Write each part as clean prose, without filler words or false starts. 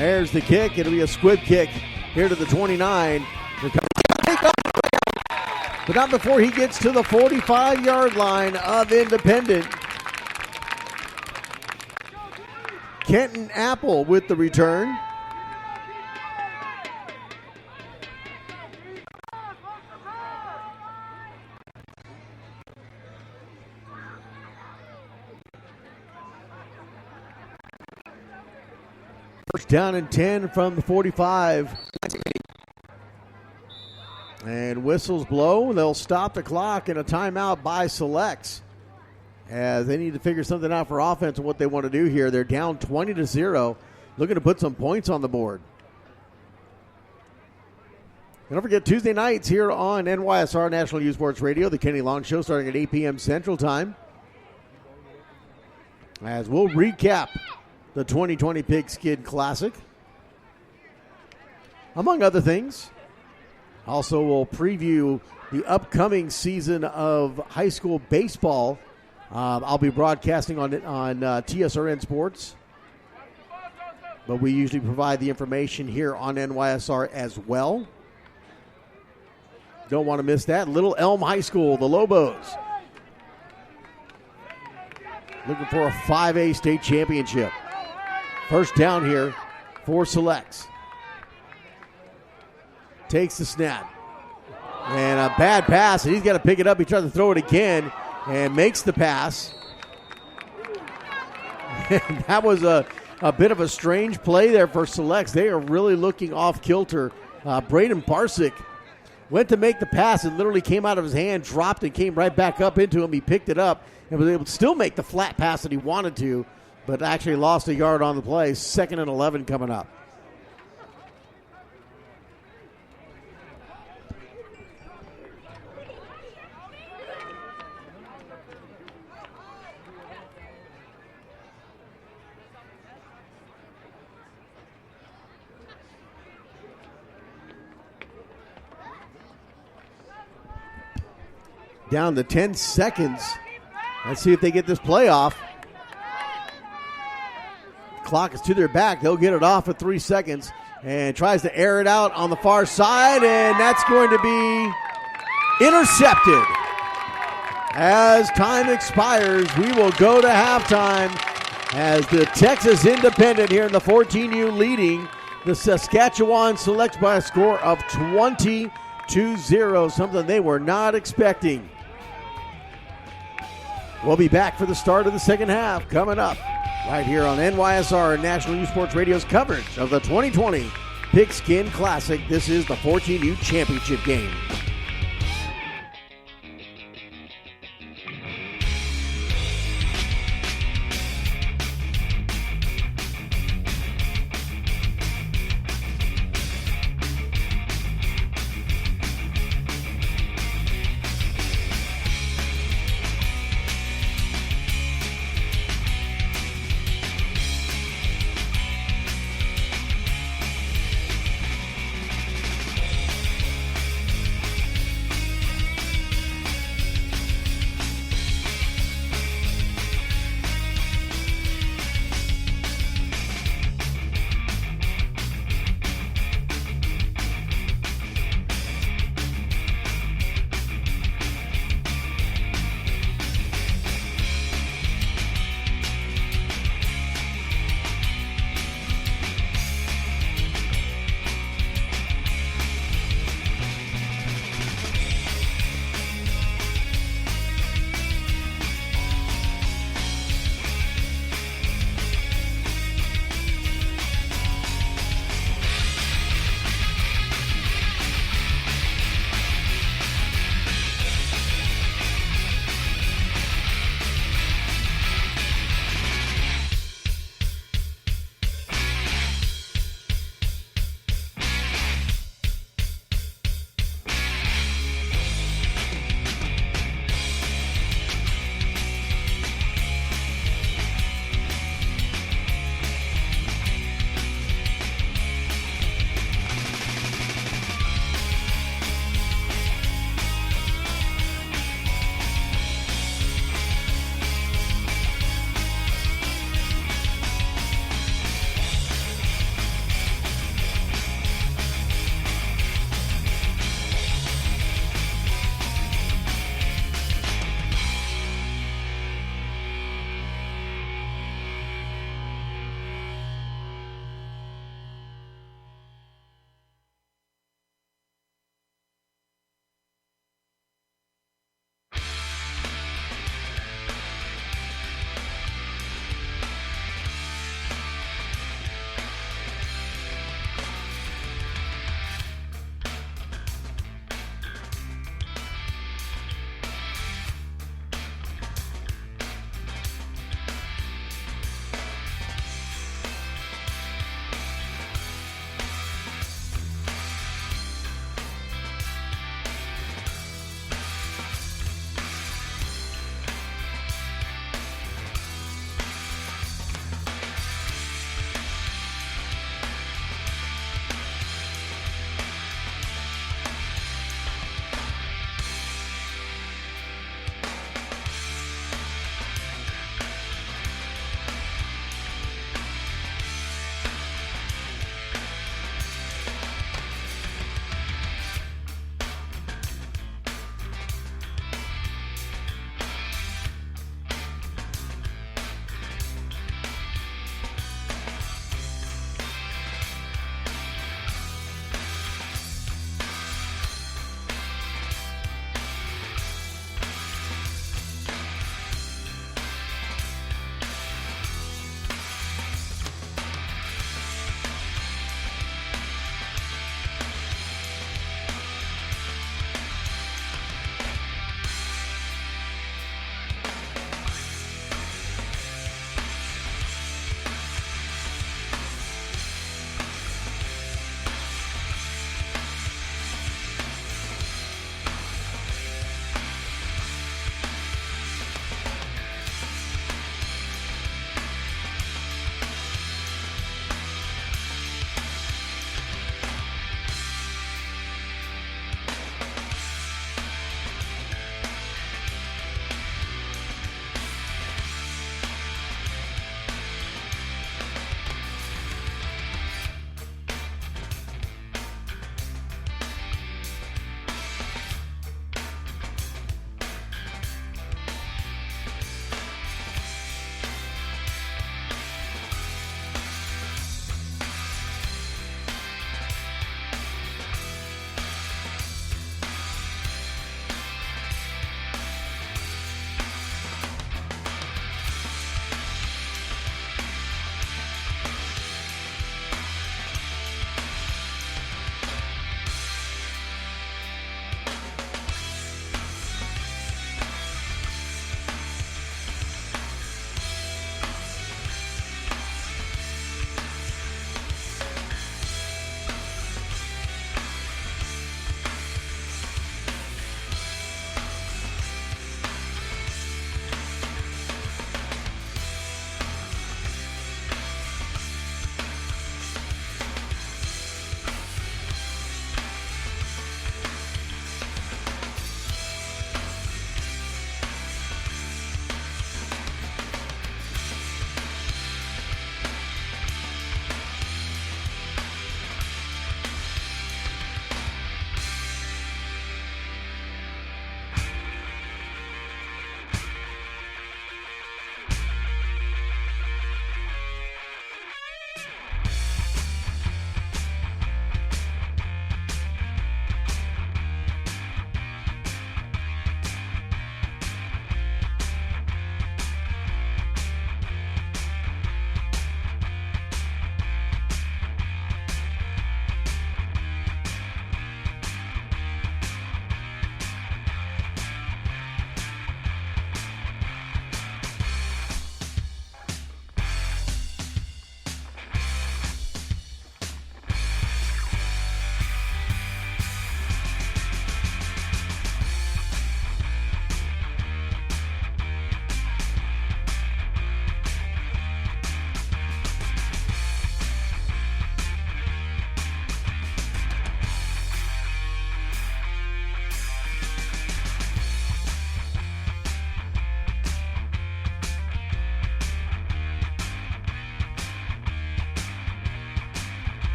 There's the kick. It'll be a squib kick here to the 29. But not before he gets to the 45-yard line of Independent. Kenton Apple with the return. First down and 10 from the 45. And whistles blow. They'll stop the clock and a timeout by Selects. As they need to figure something out for offense and what they want to do here. They're down 20-0. Looking to put some points on the board. And don't forget, Tuesday nights here on NYSR National Youth Sports Radio, the Kenny Long Show starting at 8 p.m. Central Time. As we'll recap the 2020 Pigskin Classic. Among other things. Also, we'll preview the upcoming season of high school baseball. I'll be broadcasting on TSRN Sports. But we usually provide the information here on NYSR as well. Don't want to miss that. Little Elm High School, the Lobos. Looking for a 5A state championship. First down here for Selects. Takes the snap. And a bad pass, and he's got to pick it up. He tries to throw it again and makes the pass. And that was a bit of a strange play there for Selects. They are really looking off kilter. Braden Barsick went to make the pass and literally came out of his hand, dropped and came right back up into him. He picked it up and was able to still make the flat pass that he wanted to, but actually lost a yard on the play. 2nd and 11 coming up. Down to 10 seconds. Let's see if they get this play off. Clock is to their back. They'll get it off at 3 seconds and tries to air it out on the far side, and that's going to be intercepted. As time expires, we will go to halftime as the Texas Independent here in the 14U leading the Saskatchewan Selects by a score of 20-0, something they were not expecting. We'll be back for the start of the second half coming up right here on NYSR National Youth Sports Radio's coverage of the 2020 Pigskin Classic. This is the 14U Championship game.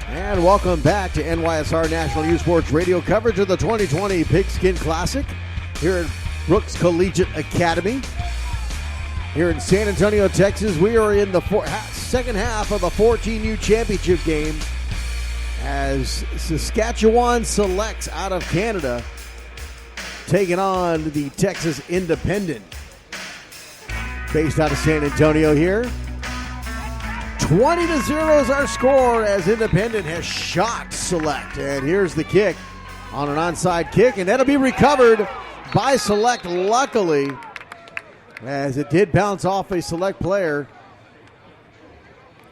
And welcome back to NYSR National Youth Sports Radio coverage of the 2020 Pigskin Classic here at Brooks Collegiate Academy. Here in San Antonio, Texas, we are in the second half of the 14U championship game as Saskatchewan selects out of Canada taking on the Texas Independent. Based out of San Antonio here. 20-0 is our score as Independent has shocked Select. And here's the kick on an onside kick, and that'll be recovered by Select, luckily, as it did bounce off a Select player,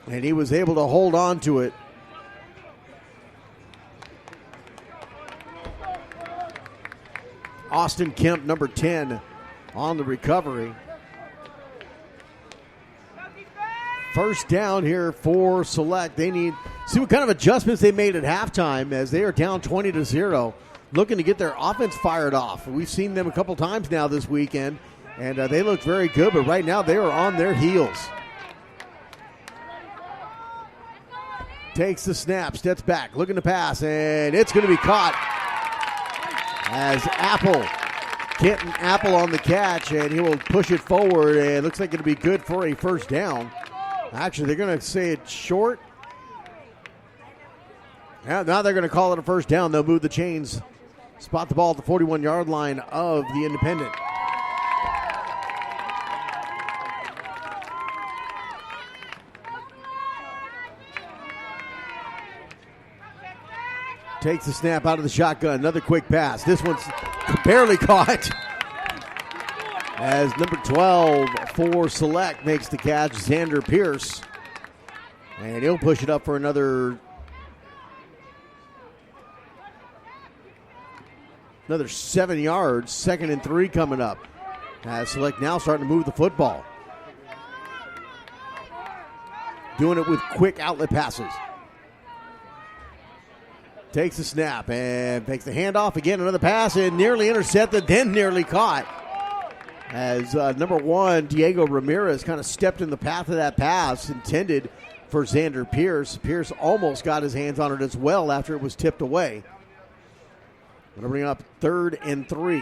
and he was able to hold on to it. Austin Kemp, number 10, on the recovery. First down here for Select. They need see what kind of adjustments they made at halftime as they are down 20-0, looking to get their offense fired off. We've seen them a couple times now this weekend, and they look very good, but right now they are on their heels. Takes the snap, steps back, looking to pass, and it's going to be caught as Kenton Apple on the catch, and he will push it forward, and it looks like it'll be good for a first down. Actually, they're going to say it's short. Now they're going to call it a first down. They'll move the chains, spot the ball at the 41-yard line of the Independent. Takes the snap out of the shotgun. Another quick pass. This one's barely caught. As number 12 for Select makes the catch, Xander Pierce. And he'll push it up for another 7 yards. 2nd and 3 coming up. As Select now starting to move the football. Doing it with quick outlet passes. Takes the snap and takes the handoff. Again, another pass and nearly intercepted, then nearly caught. As number 1, Diego Ramirez, kind of stepped in the path of that pass intended for Xander Pierce. Pierce almost got his hands on it as well after it was tipped away. Going to bring up 3rd and 3.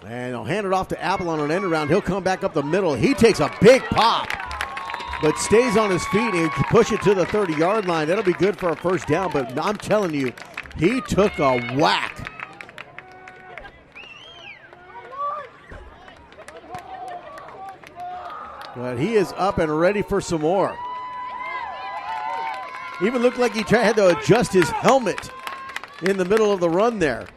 And he'll hand it off to Apple on an end around. He'll come back up the middle. He takes a big pop, but stays on his feet and can push it to the 30-yard line. That'll be good for a first down, but I'm telling you, he took a whack. But he is up and ready for some more. Even looked like he had to adjust his helmet in the middle of the run there.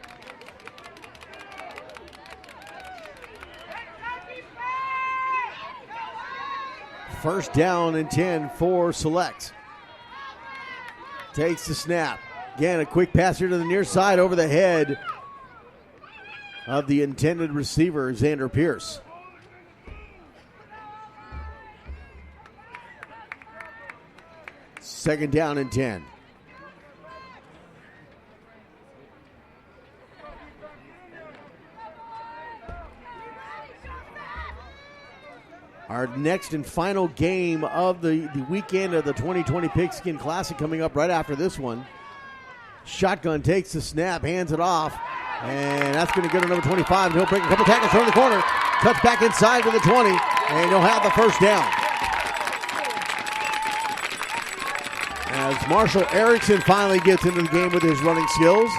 First down and 10 for Select. Takes the snap. Again, a quick pass here to the near side over the head of the intended receiver, Xander Pierce. Second down and 10. Our next and final game of the weekend of the 2020 Pigskin Classic coming up right after this one. Shotgun takes the snap, hands it off, and that's going to go to number 25. And he'll break a couple tackles, turn the corner, cuts back inside to the 20, and he'll have the first down. As Marshall Erickson finally gets into the game with his running skills.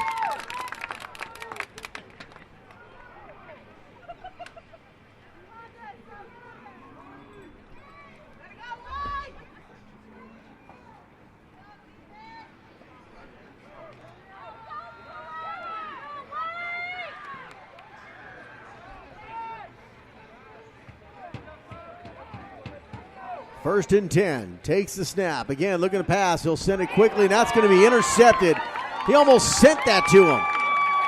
First and 10, takes the snap. Again, looking to pass. He'll send it quickly, and that's going to be intercepted. He almost sent that to him.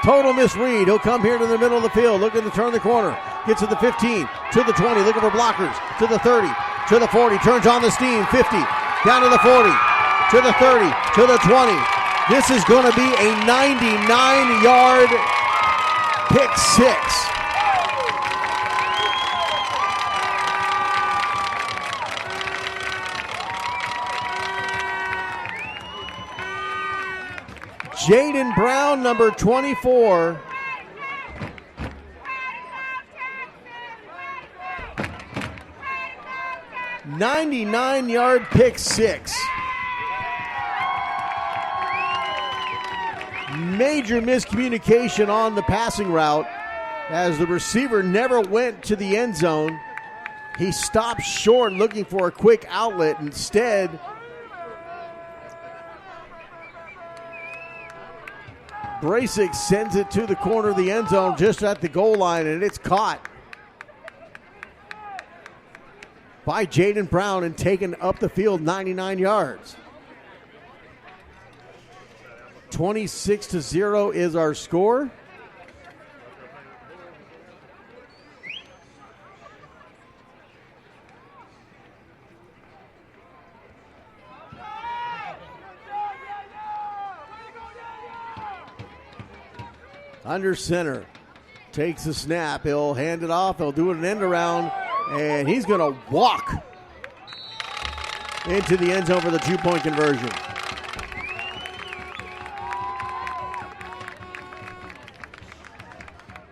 Total misread. He'll come here to the middle of the field, looking to turn the corner. Gets to the 15, to the 20, looking for blockers. To the 30, to the 40, turns on the steam. 50, down to the 40, to the 30, to the 20. This is going to be a 99-yard pick six. Jaden Brown, number 24. "99-yard pick six." Major miscommunication on the passing route as the receiver never went to the end zone. He stopped short looking for a quick outlet. Instead, Brasic sends it to the corner of the end zone just at the goal line, and it's caught by Jaden Brown and taken up the field 99 yards. 26-0 is our score. Under center, takes the snap. He'll hand it off. He'll do an end around, and he's going to walk into the end zone for the 2-point conversion.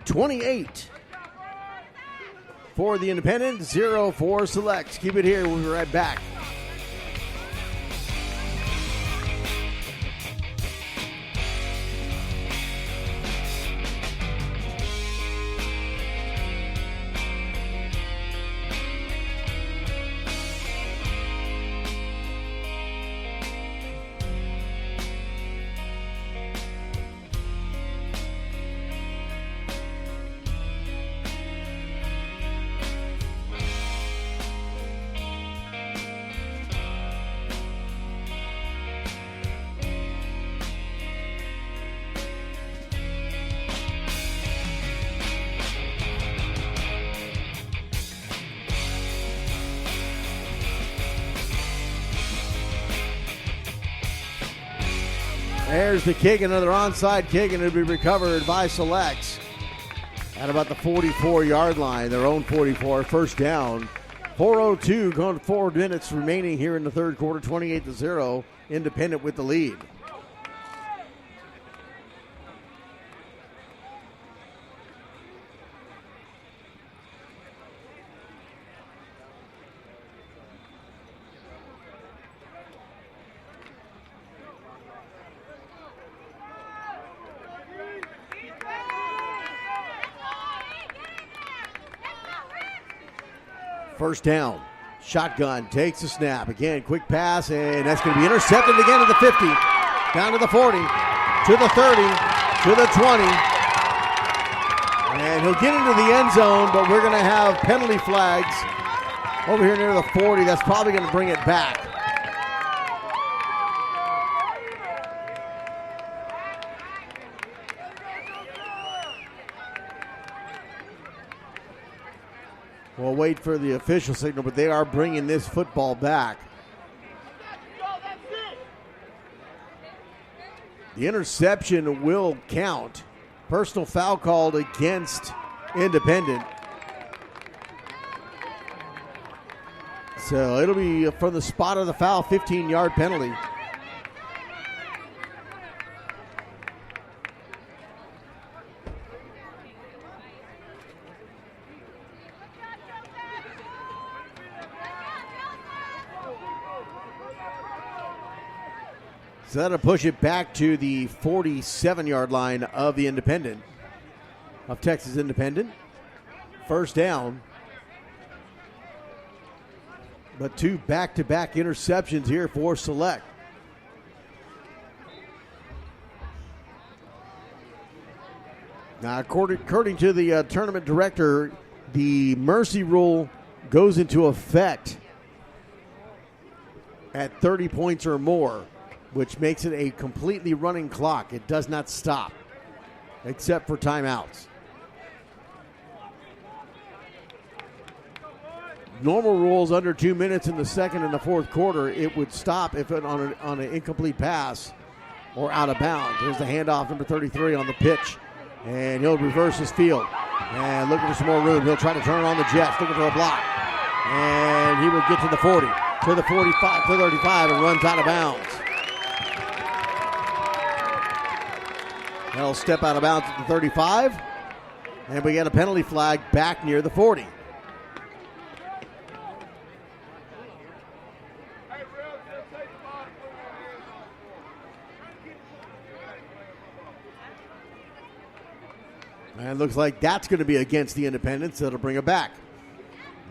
$28 for the Independent, 0 for Select. Keep it here. We'll be right back. There's the kick, another onside kick, and it'll be recovered by Selects at about the 44-yard line, their own 44, first down. 4:02 going 4 minutes remaining here in the third quarter, 28-0, Independent with the lead. First down, shotgun, takes the snap. Again, quick pass, and that's going to be intercepted again at the 50. Down to the 40, to the 30, to the 20. And he'll get into the end zone, but we're going to have penalty flags over here near the 40. That's probably going to bring it back. We'll wait for the official signal, but they are bringing this football back. The interception will count. Personal foul called against Independent. So it'll be from the spot of the foul, 15-yard penalty. So that'll push it back to the 47-yard line of the Independent, of Texas Independent. First down. But two back-to-back interceptions here for Select. Now, according to the tournament director, the mercy rule goes into effect at 30 points or more, which makes it a completely running clock. It does not stop, except for timeouts. Normal rules under 2 minutes in the second and the fourth quarter, it would stop if it on an incomplete pass or out of bounds. Here's the handoff, number 33 on the pitch. And he'll reverse his field. And looking for some more room. He'll try to turn on the Jets, looking for a block. And he will get to the 40, to the 45, to 35, and runs out of bounds. He'll step out of bounds at the 35. And we get a penalty flag back near the 40. And it looks like that's going to be against the Independents. That'll bring it back.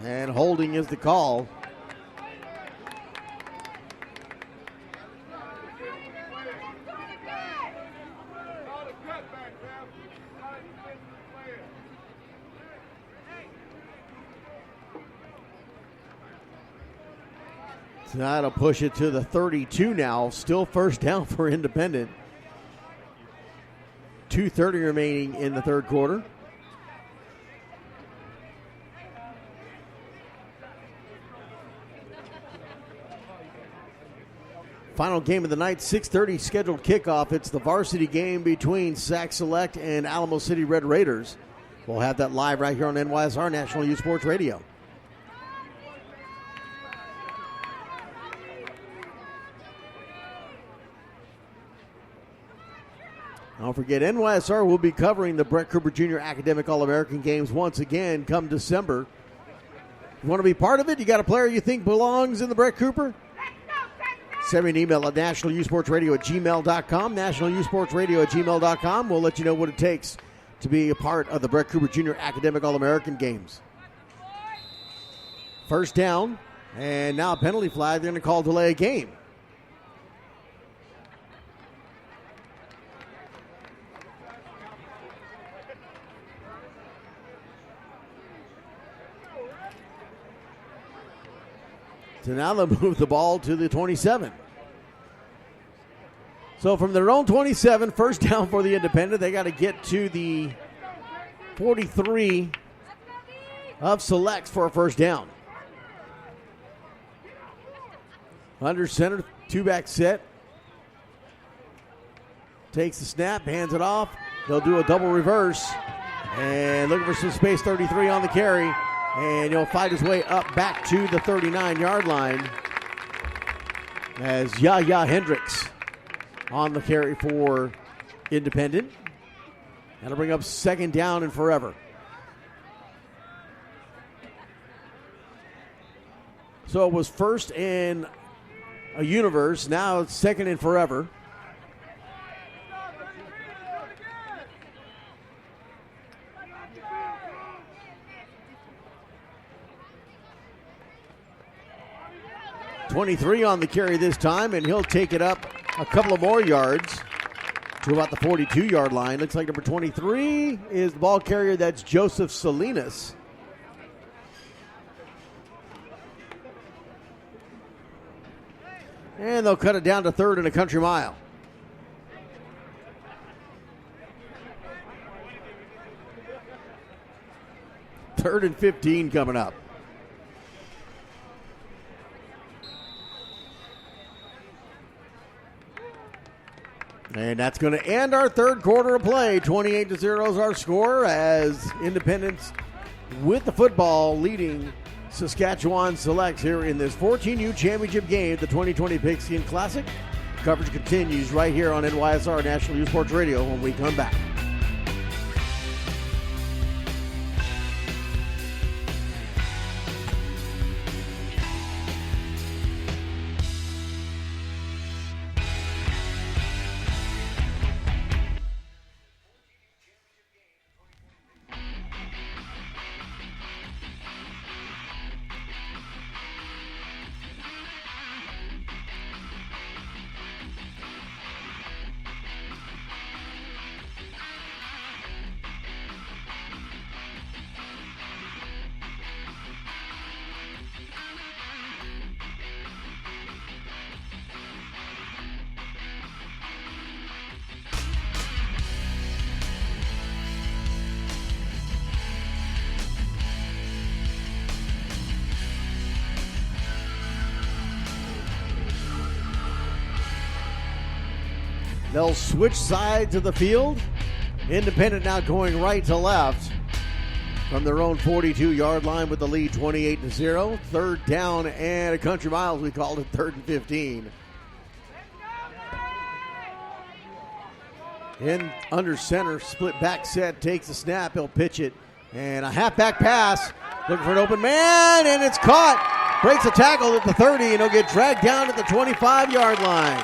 And holding is the call. So that'll push it to the 32 now. Still first down for Independent. 2:30 remaining in the third quarter. Final game of the night, 6:30 scheduled kickoff. It's the varsity game between Sask Select and Alamo City Red Raiders. We'll have that live right here on NYSR National Youth Sports Radio. Don't forget, NYSR will be covering the Brett Cooper Jr. Academic All-American Games once again come December. You want to be part of it? You got a player you think belongs in the Brett Cooper? Send me an email at nationalyouthsportsradio@gmail.com, nationalyouthsportsradio@gmail.com. We'll let you know what it takes to be a part of the Brett Cooper Jr. Academic All-American Games. First down, and now a penalty flag. They're going to call delay a game. So now they'll move the ball to the 27. So from their own 27, first down for the Independent. They got to get to the 43 of Selects for a first down. Under center, two-back set. Takes the snap, hands it off. They'll do a double reverse. And looking for some space, 33 on the carry. And he'll fight his way up back to the 39-yard line as Yaya Hendricks on the carry for Independent. That'll bring up second down and forever. So it was first in a universe. Now it's second and forever. .23 on the carry this time, and he'll take it up a couple of more yards to about the 42-yard line. Looks like number 23 is the ball carrier. That's Joseph Salinas. And they'll cut it down to third and a country mile. Third and 15 coming up. And that's going to end our third quarter of play. 28-0 is our score as Independence with the football leading Saskatchewan Selects here in this 14U championship game, the 2020 Pigskin Classic. Coverage continues right here on NYSR National Youth Sports Radio when we come back. They'll switch sides of the field. Independent now going right to left from their own 42-yard line with the lead 28-0. Third down and a country mile, we called it, 3rd and 15. In under center, split back set, takes the snap, he'll pitch it. And a halfback pass, looking for an open man, and it's caught. Breaks a tackle at the 30, and he'll get dragged down at the 25-yard line.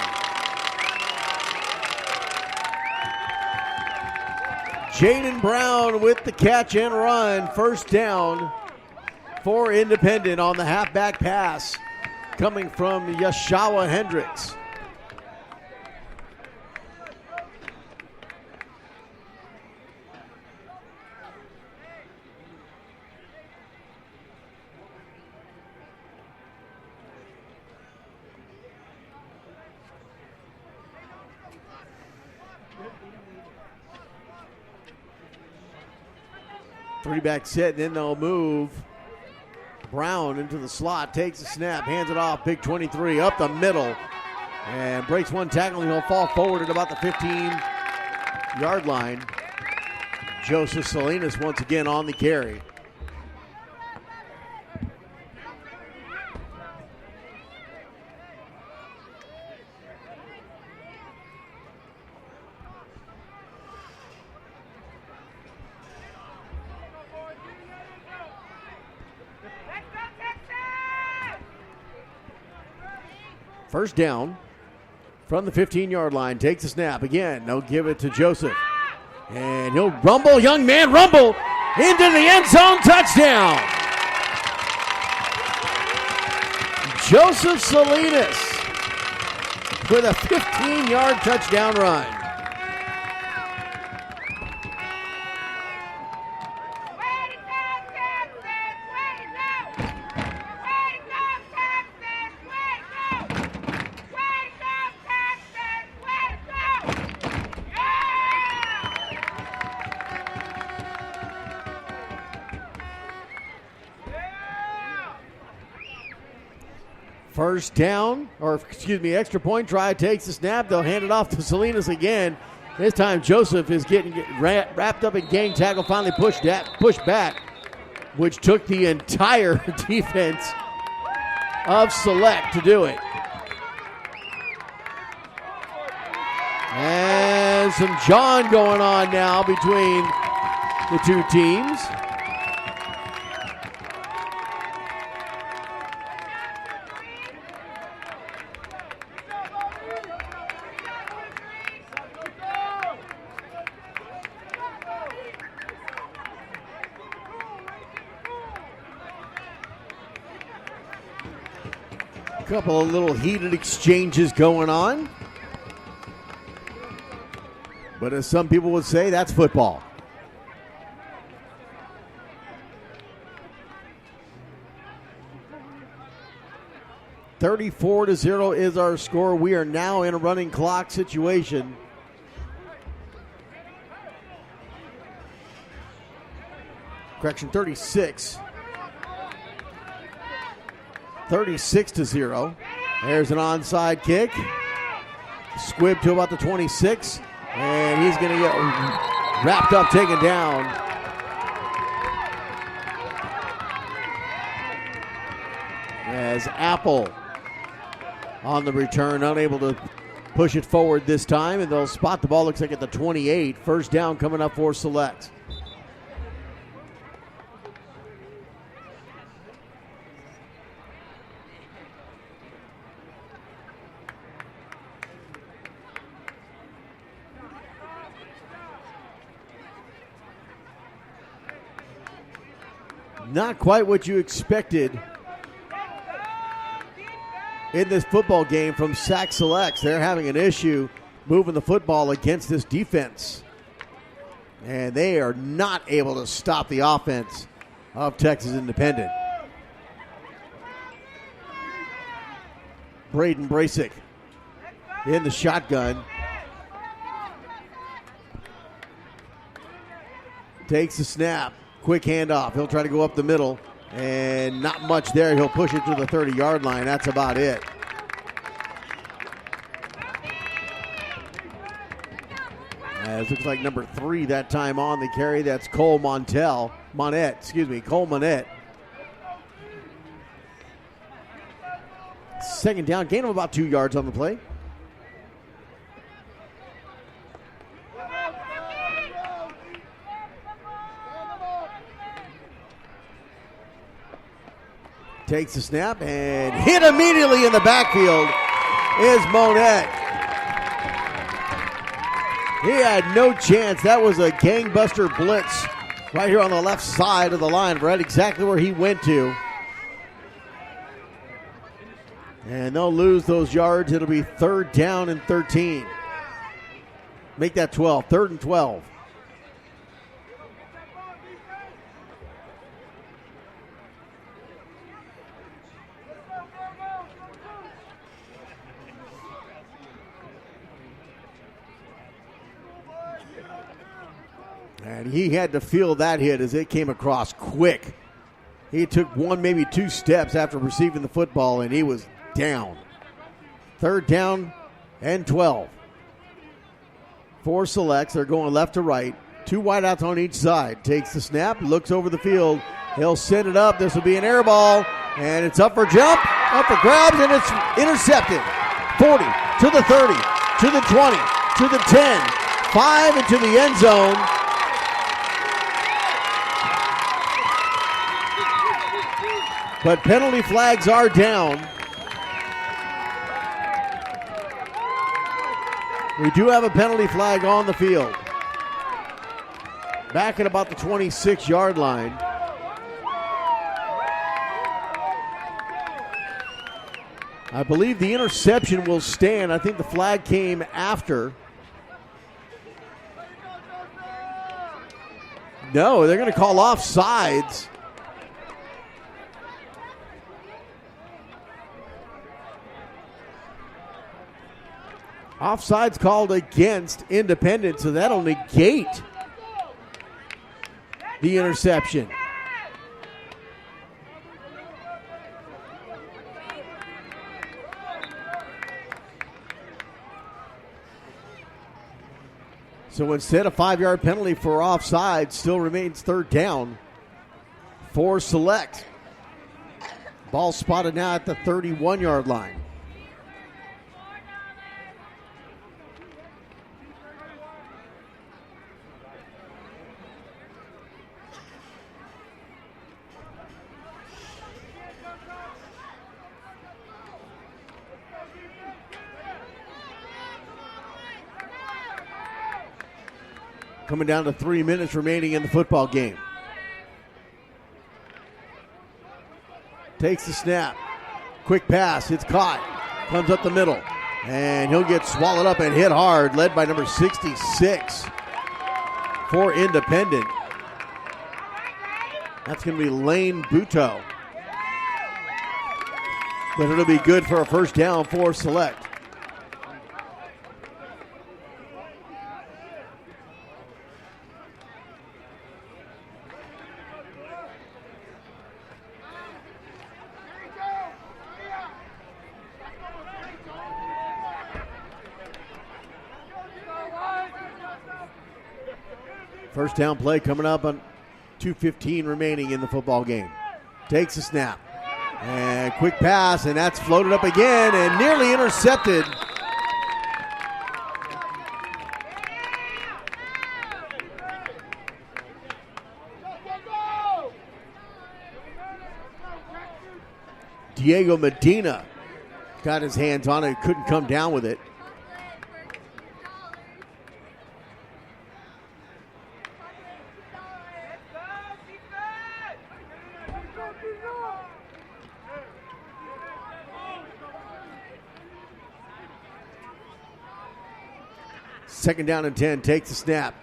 Jaden Brown with the catch and run. First down for Independent on the halfback pass coming from Yashawa Hendricks. Three-back set, and then they'll move Brown into the slot, takes the snap, hands it off, big 23, up the middle, and breaks one tackle, and he'll fall forward at about the 15-yard line. Joseph Salinas once again on the carry. First down from the 15-yard line. Takes the snap again. They'll give it to Joseph. And he'll rumble. Young man rumble into the end zone. Touchdown. Joseph Salinas with a 15-yard touchdown run. First down, extra point try, takes the snap. They'll hand it off to Salinas again. This time Joseph is getting wrapped up in gang tackle, finally pushed back, which took the entire defense of Select to do it. And some John going on now between the two teams. Couple of little heated exchanges going on. But as some people would say, that's football. (34-0) is our score. We are now in a running clock situation. Correction, 36. 36-0. There's an onside kick. Squib to about the 26. And he's going to get wrapped up, taken down. As Apple on the return, unable to push it forward this time. And they'll spot the ball, looks like at the 28. First down coming up for Select. Not quite what you expected in this football game from Sask Selects. They're having an issue moving the football against this defense. And they are not able to stop the offense of Texas Independent. Braden Brasic in the shotgun. Takes the snap. Quick handoff. He'll try to go up the middle, and not much there. He'll push it to the 30-yard line. That's about it. As looks like number 3 that time on the carry. That's Cole Monette. Cole Monette. Second down, gain of about 2 yards on the play. Takes the snap and hit immediately in the backfield is Monette. He had no chance. That was a gangbuster blitz right here on the left side of the line, right exactly where he went to. And they'll lose those yards. It'll be 3rd down and 13. Make that 12. 3rd and 12. And he had to feel that hit as it came across quick. He took 1, maybe 2 steps after receiving the football, and he was down. 3rd down and 12. 4 selects. They're going left to right. 2 wideouts on each side. Takes the snap, looks over the field. He'll send it up. This will be an air ball, and it's up for jump, up for grabs, and it's intercepted. 40 to the 30, to the 20, to the 10, 5 into the end zone. But penalty flags are down. We do have a penalty flag on the field. Back at about the 26-yard line. I believe the interception will stand. I think the flag came after. No, they're going to call offsides. Offsides called against Independent, so that'll negate the interception. So instead, a 5-yard penalty for offside still remains 3rd down. 4 select. Ball spotted now at the 31-yard line. Coming down to 3 minutes remaining in the football game. Takes the snap. Quick pass. It's caught. Comes up the middle. And he'll get swallowed up and hit hard. Led by number 66 for Independent. That's going to be Lane Buto. But it'll be good for a 1st down for Select. First down play coming up on 2:15 remaining in the football game. Takes a snap. And quick pass, and that's floated up again and nearly intercepted. Diego Medina got his hands on it, couldn't come down with it. Second down and 10, takes the snap.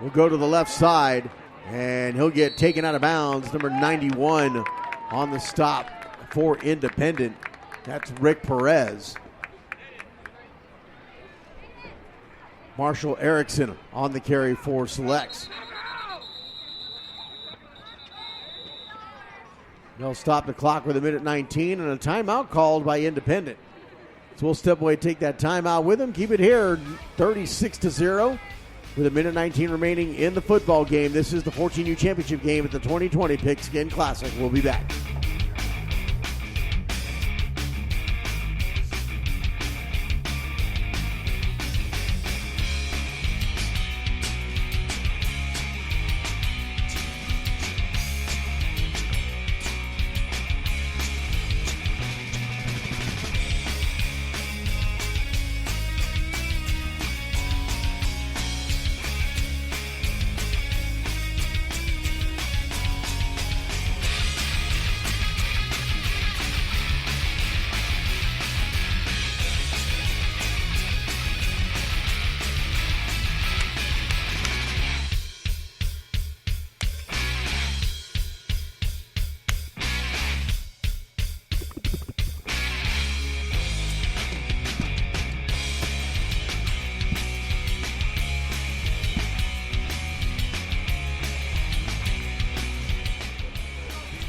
We'll go to the left side, and he'll get taken out of bounds. Number 91 on the stop for Independent. That's Rick Perez. Marshall Erickson on the carry for Selects. They'll stop the clock with 1:19 and a timeout called by Independent. So we'll step away, take that timeout with him. Keep it here, 36-0. With a minute 19 remaining in the football game. This is the 14U championship game at the 2020 Pigskin Classic. We'll be back.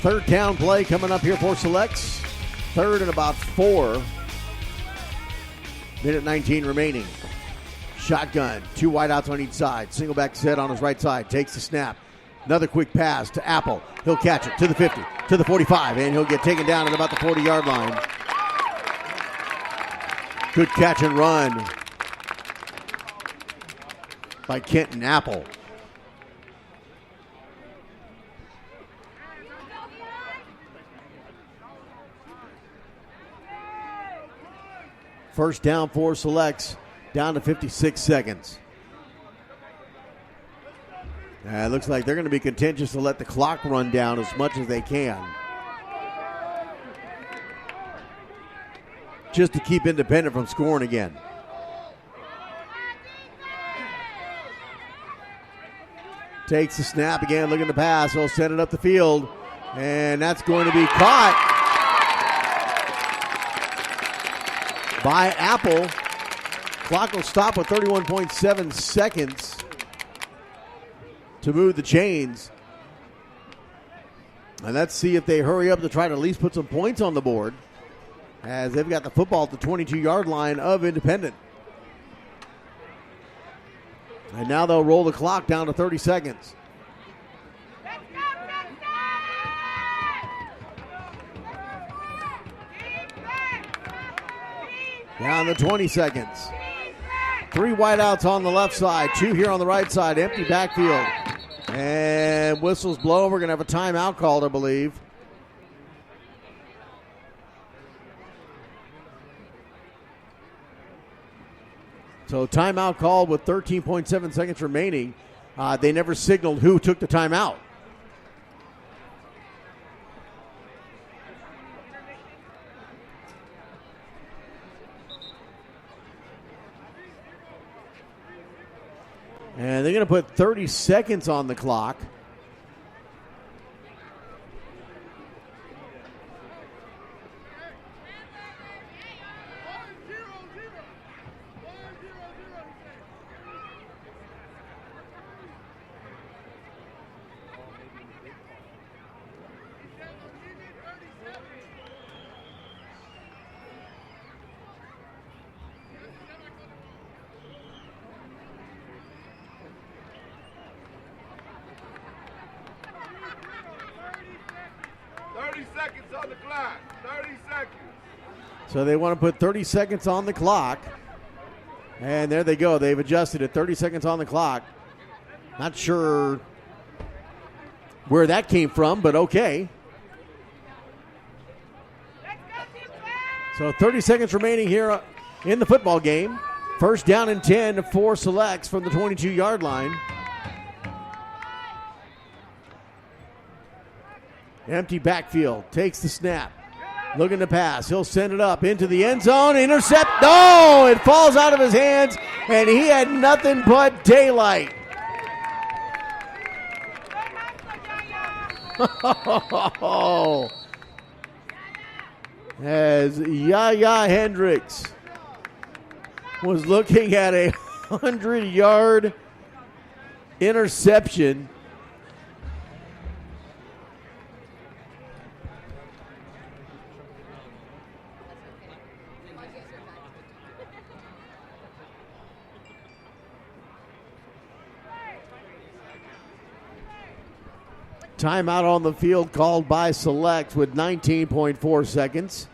Third down play coming up here for Selects. Third and about 4. Minute 19 remaining. Shotgun. 2 wideouts on each side. Single back set on his right side. Takes the snap. Another quick pass to Apple. He'll catch it to the 50, to the 45, and he'll get taken down at about the 40-yard line. Good catch and run by Kenton Apple. First down for Selects, down to 56 seconds. It looks like they're going to be contentious to let the clock run down as much as they can, just to keep Independent from scoring again. Takes the snap again, looking to pass. He'll send it up the field, and that's going to be caught by Apple. Clock will stop with 31.7 seconds to move the chains. And let's see if they hurry up to try to at least put some points on the board, as they've got the football at the 22-yard line of Independent. And now they'll roll the clock down to 30 seconds. Down to 20 seconds. 3 wideouts on the left side, 2 here on the right side. Empty backfield. And whistles blow. We're going to have a timeout called, I believe. So timeout called with 13.7 seconds remaining. They never signaled who took the timeout. And they're going to put 30 seconds on the clock. So they want to put 30 seconds on the clock. And there they go. They've adjusted it. 30 seconds on the clock. Not sure where that came from, but okay. So 30 seconds remaining here in the football game. First down and 10 for Selects from the 22-yard line. Empty backfield. Takes the snap. Looking to pass. He'll send it up into the end zone. Intercept. No! It falls out of his hands, and he had nothing but daylight. As Yaya Hendricks was looking at a 100-yard interception. Timeout on the field called by Select with 19.4 seconds.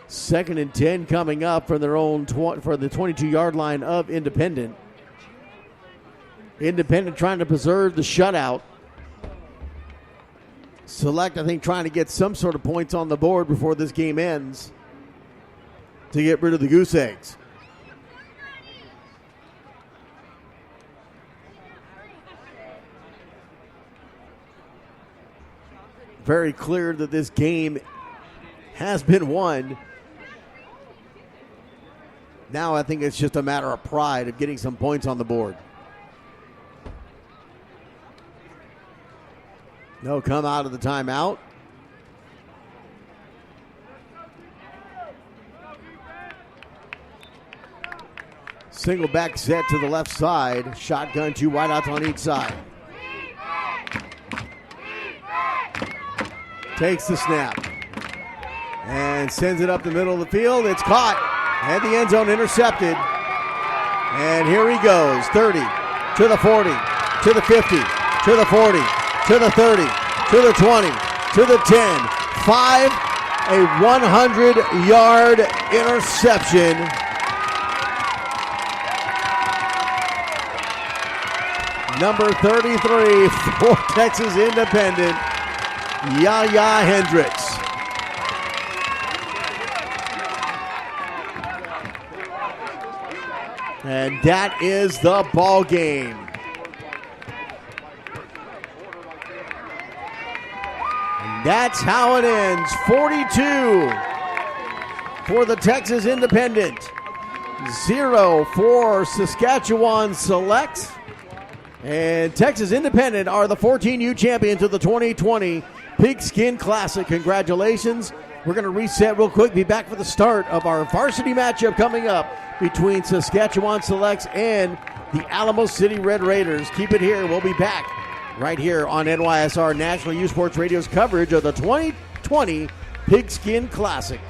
2nd and 10 coming up from their own for the 22-yard line of Independent. Independent trying to preserve the shutout. Select, I think, trying to get some sort of points on the board before this game ends to get rid of the Goose Eggs. Very clear that this game has been won. Now I think it's just a matter of pride of getting some points on the board. No come out of the timeout. Single back set to the left side. Shotgun, 2 wideouts on each side. Takes the snap and sends it up the middle of the field. It's caught at the end zone, intercepted. And here he goes, 30 to the 40, to the 50, to the 40, to the 30, to the 20, to the 10, 5, a 100-yard interception. Number 33 for Texas Independent, Yaya Hendricks. And that is the ball game. And that's how it ends. 42 for the Texas Independent. 0 for Saskatchewan Select. And Texas Independent are the 14U champions of the 2020 Pigskin Classic. Congratulations. We're going to reset real quick. Be back for the start of our varsity matchup coming up between Saskatchewan Selects and the Alamo City Red Raiders. Keep it here. We'll be back right here on NYSR National Youth Sports Radio's coverage of the 2020 Pigskin Classic.